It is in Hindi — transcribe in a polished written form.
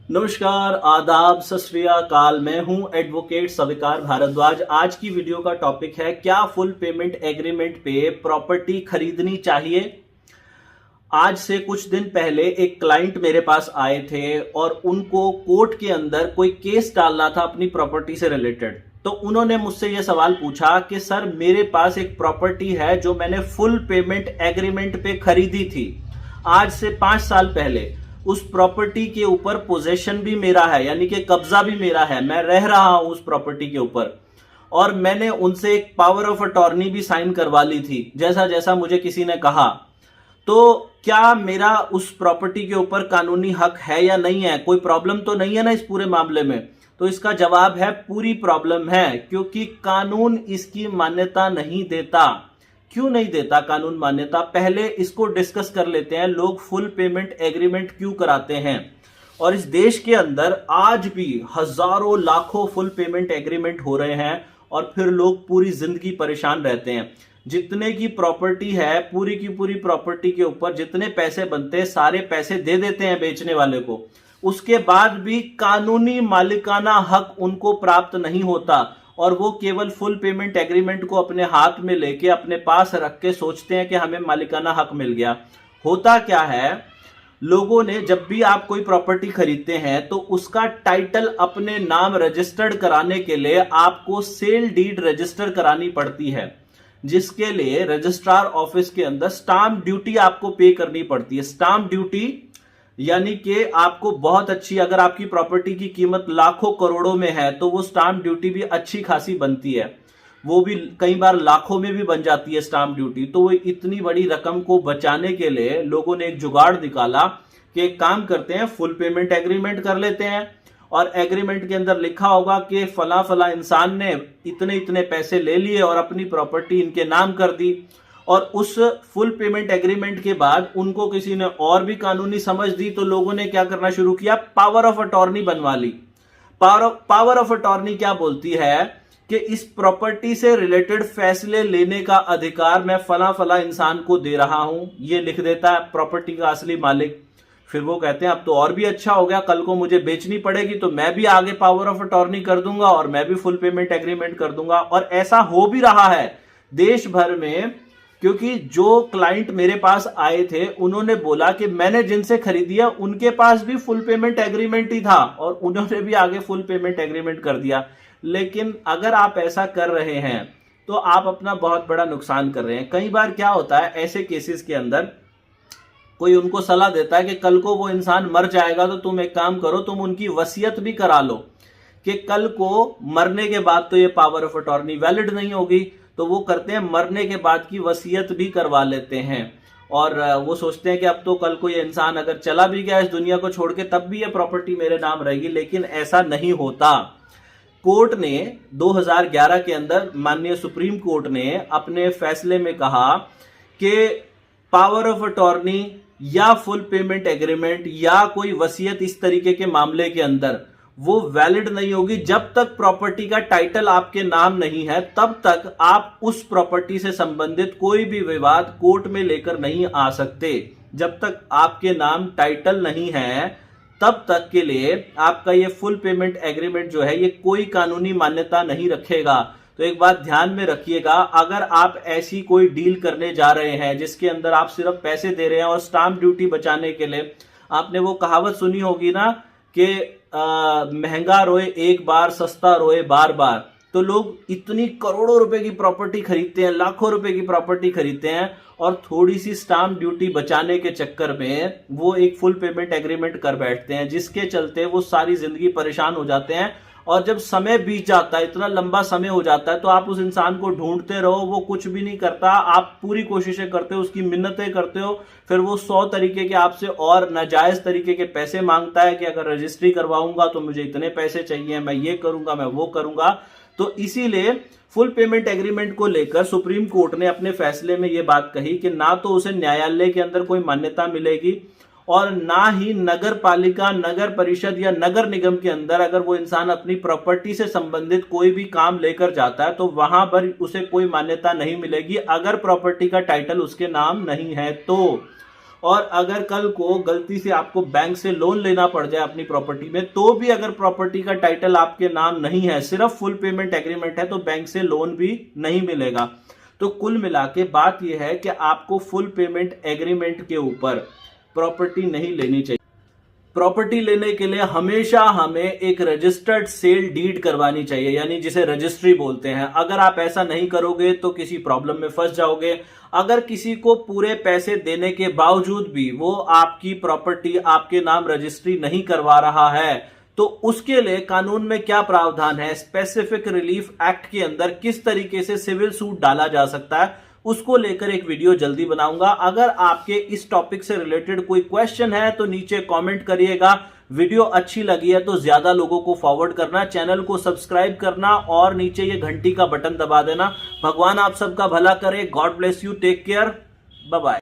नमस्कार, आदाब, सत श्री अकाल। मैं हूं एडवोकेट स्वीकार भारद्वाज। आज की वीडियो का टॉपिक है, क्या फुल पेमेंट एग्रीमेंट पे प्रॉपर्टी खरीदनी चाहिए। आज से कुछ दिन पहले एक क्लाइंट मेरे पास आए थे और उनको कोर्ट के अंदर कोई केस डालना था अपनी प्रॉपर्टी से रिलेटेड। तो उन्होंने मुझसे यह सवाल पूछा कि सर, मेरे पास एक प्रॉपर्टी है जो मैंने फुल पेमेंट एग्रीमेंट पे खरीदी थी आज से 5 साल पहले। उस प्रॉपर्टी के ऊपर पोजेशन भी मेरा है, यानी कि कब्जा भी मेरा है, मैं रह रहा हूं उस प्रॉपर्टी के ऊपर। और मैंने उनसे एक पावर ऑफ अटॉर्नी भी साइन करवा ली थी, जैसा जैसा मुझे किसी ने कहा। तो क्या मेरा उस प्रॉपर्टी के ऊपर कानूनी हक है या नहीं है, कोई प्रॉब्लम तो नहीं है ना इस पूरे मामले में। तो इसका जवाब है, पूरी प्रॉब्लम है, क्योंकि कानून इसकी मान्यता नहीं देता। क्यों नहीं देता कानून मान्यता, पहले इसको डिस्कस कर लेते हैं। लोग फुल पेमेंट एग्रीमेंट क्यों कराते हैं, और इस देश के अंदर आज भी हजारों लाखों फुल पेमेंट एग्रीमेंट हो रहे हैं और फिर लोग पूरी जिंदगी परेशान रहते हैं। जितने की प्रॉपर्टी है, पूरी की पूरी प्रॉपर्टी के ऊपर जितने पैसे बनते हैं, सारे पैसे दे देते हैं बेचने वाले को। उसके बाद भी कानूनी मालिकाना हक उनको प्राप्त नहीं होता, और वो केवल फुल पेमेंट एग्रीमेंट को अपने हाथ में लेके अपने पास रख के सोचते हैं कि हमें मालिकाना हक मिल गया। होता क्या है, लोगों ने, जब भी आप कोई प्रॉपर्टी खरीदते हैं तो उसका टाइटल अपने नाम रजिस्टर्ड कराने के लिए आपको सेल डीड रजिस्टर करानी पड़ती है, जिसके लिए रजिस्ट्रार ऑफिस के अंदर स्टाम्प ड्यूटी आपको पे करनी पड़ती है। स्टाम्प ड्यूटी यानी कि आपको बहुत अच्छी, अगर आपकी प्रॉपर्टी की कीमत लाखों करोड़ों में है तो वो स्टाम्प ड्यूटी भी अच्छी खासी बनती है, वो भी कई बार लाखों में भी बन जाती है स्टाम्प ड्यूटी। तो वो इतनी बड़ी रकम को बचाने के लिए लोगों ने एक जुगाड़ निकाला कि एक काम करते हैं, फुल पेमेंट एग्रीमेंट कर लेते हैं, और एग्रीमेंट के अंदर लिखा होगा कि फला फला इंसान ने इतने इतने पैसे ले लिए और अपनी प्रॉपर्टी इनके नाम कर दी। और उस फुल पेमेंट एग्रीमेंट के बाद उनको किसी ने और भी कानूनी समझ दी, तो लोगों ने क्या करना शुरू किया, पावर ऑफ अटॉर्नी बनवा ली। पावर ऑफ अटॉर्नी क्या बोलती है कि इस प्रॉपर्टी से रिलेटेड फैसले लेने का अधिकार मैं फला फला इंसान को दे रहा हूं, ये लिख देता है प्रॉपर्टी का असली मालिक। फिर वो कहते हैं अब तो और भी अच्छा हो गया, कल को मुझे बेचनी पड़ेगी तो मैं भी आगे पावर ऑफ अटॉर्नी कर दूंगा और मैं भी फुल पेमेंट एग्रीमेंट कर दूंगा। और ऐसा हो भी रहा है देश भर में, क्योंकि जो क्लाइंट मेरे पास आए थे उन्होंने बोला कि मैंने जिनसे खरीदी है उनके पास भी फुल पेमेंट एग्रीमेंट ही था और उन्होंने भी आगे फुल पेमेंट एग्रीमेंट कर दिया। लेकिन अगर आप ऐसा कर रहे हैं तो आप अपना बहुत बड़ा नुकसान कर रहे हैं। कई बार क्या होता है, ऐसे केसेस के अंदर कोई उनको सलाह देता है कि कल को वो इंसान मर जाएगा तो तुम एक काम करो, तुम उनकी वसीयत भी करा लो कि कल को मरने के बाद तो ये पावर ऑफ अटॉर्नी वैलिड नहीं होगी। तो वो करते हैं, मरने के बाद की वसीयत भी करवा लेते हैं, और वो सोचते हैं कि अब तो कल को ये इंसान अगर चला भी गया इस दुनिया को छोड़ के तब भी ये प्रॉपर्टी मेरे नाम रहेगी। लेकिन ऐसा नहीं होता। कोर्ट ने 2011 के अंदर, माननीय सुप्रीम कोर्ट ने अपने फैसले में कहा कि पावर ऑफ अटॉर्नी या फुल पेमेंट एग्रीमेंट या कोई वसीयत इस तरीके के मामले के अंदर वो वैलिड नहीं होगी जब तक प्रॉपर्टी का टाइटल आपके नाम नहीं है। तब तक आप उस प्रॉपर्टी से संबंधित कोई भी विवाद कोर्ट में लेकर नहीं आ सकते। जब तक आपके नाम टाइटल नहीं है तब तक के लिए आपका ये फुल पेमेंट एग्रीमेंट जो है ये कोई कानूनी मान्यता नहीं रखेगा। तो एक बात ध्यान में रखिएगा, अगर आप ऐसी कोई डील करने जा रहे हैं जिसके अंदर आप सिर्फ पैसे दे रहे हैं और स्टाम्प ड्यूटी बचाने के लिए, आपने वो कहावत सुनी होगी ना कि महंगा रोए एक बार, सस्ता रोए बार बार। तो लोग इतनी करोड़ों रुपए की प्रॉपर्टी खरीदते हैं, लाखों रुपए की प्रॉपर्टी खरीदते हैं, और थोड़ी सी स्टाम्प ड्यूटी बचाने के चक्कर में वो एक फुल पेमेंट एग्रीमेंट कर बैठते हैं, जिसके चलते वो सारी जिंदगी परेशान हो जाते हैं। और जब समय बीत जाता है, इतना लंबा समय हो जाता है, तो आप उस इंसान को ढूंढते रहो, वो कुछ भी नहीं करता। आप पूरी कोशिशें करते हो, उसकी मिन्नतें करते हो, फिर वो 100 तरीके के आपसे और नाजायज तरीके के पैसे मांगता है कि अगर रजिस्ट्री करवाऊंगा तो मुझे इतने पैसे चाहिए, मैं ये करूंगा, मैं वो करूंगा। तो इसीलिए फुल पेमेंट एग्रीमेंट को लेकर सुप्रीम कोर्ट ने अपने फैसले में ये बात कही कि ना तो उसे न्यायालय के अंदर कोई मान्यता मिलेगी, और ना ही नगर पालिका, नगर परिषद या नगर निगम के अंदर अगर वो इंसान अपनी प्रॉपर्टी से संबंधित कोई भी काम लेकर जाता है तो वहां पर उसे कोई मान्यता नहीं मिलेगी अगर प्रॉपर्टी का टाइटल उसके नाम नहीं है तो। और अगर कल को गलती से आपको बैंक से लोन लेना पड़ जाए अपनी प्रॉपर्टी में, तो भी अगर प्रॉपर्टी का टाइटल आपके नाम नहीं है, सिर्फ फुल पेमेंट एग्रीमेंट है, तो बैंक से लोन भी नहीं मिलेगा। तो कुल मिला के बात यह है कि आपको फुल पेमेंट एग्रीमेंट के ऊपर प्रॉपर्टी नहीं लेनी चाहिए। प्रॉपर्टी लेने के लिए हमेशा हमें एक रजिस्टर्ड सेल डीड करवानी चाहिए, यानी जिसे रजिस्ट्री बोलते हैं। अगर आप ऐसा नहीं करोगे तो किसी प्रॉब्लम में फंस जाओगे। अगर किसी को पूरे पैसे देने के बावजूद भी वो आपकी प्रॉपर्टी आपके नाम रजिस्ट्री नहीं करवा रहा है, तो उसके लिए कानून में क्या प्रावधान है, स्पेसिफिक रिलीफ एक्ट के अंदर किस तरीके से सिविल सूट डाला जा सकता है, उसको लेकर एक वीडियो जल्दी बनाऊंगा। अगर आपके इस टॉपिक से रिलेटेड कोई क्वेश्चन है तो नीचे कमेंट करिएगा। वीडियो अच्छी लगी है तो ज्यादा लोगों को फॉरवर्ड करना, चैनल को सब्सक्राइब करना और नीचे ये घंटी का बटन दबा देना। भगवान आप सबका भला करे। God bless you, take care, bye bye.